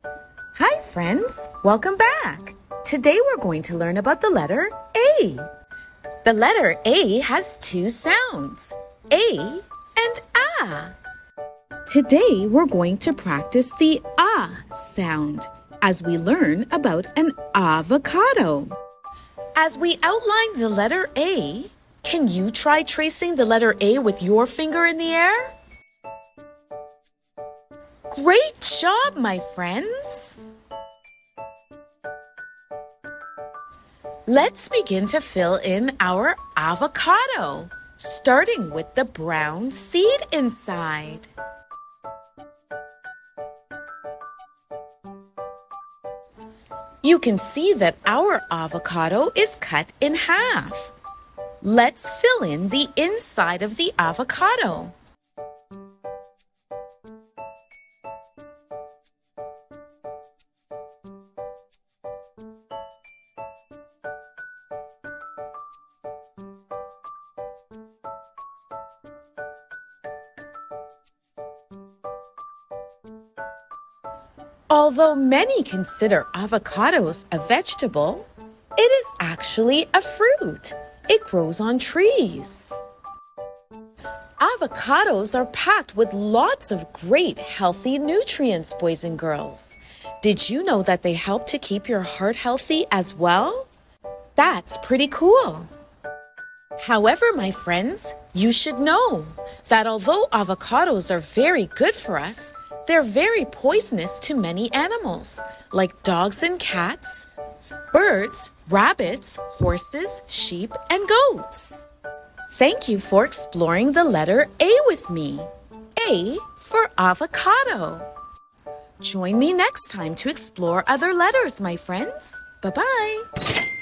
Hi friends, welcome back. Today we're going to learn about the letter A. The letter A has two sounds, A and A. Today we're going to practice the A sound as we learn about an avocado. As we outline the letter A, can you try tracing the letter A with your finger in the air? Great job, my friends! Let's begin to fill in our avocado, starting with the brown seed inside. You can see that our avocado is cut in half. Let's fill in the inside of the avocado. Although many consider avocados a vegetable, it is actually a fruit. It grows on trees. Avocados are packed with lots of great healthy nutrients, boys and girls. Did you know that they help to keep your heart healthy as well? That's pretty cool. However, my friends, you should know that although avocados are very good for us, they're very poisonous to many animals, like dogs and cats, birds, rabbits, horses, sheep, and goats. Thank you for exploring the letter A with me. A for avocado. Join me next time to explore other letters, my friends. Bye-bye.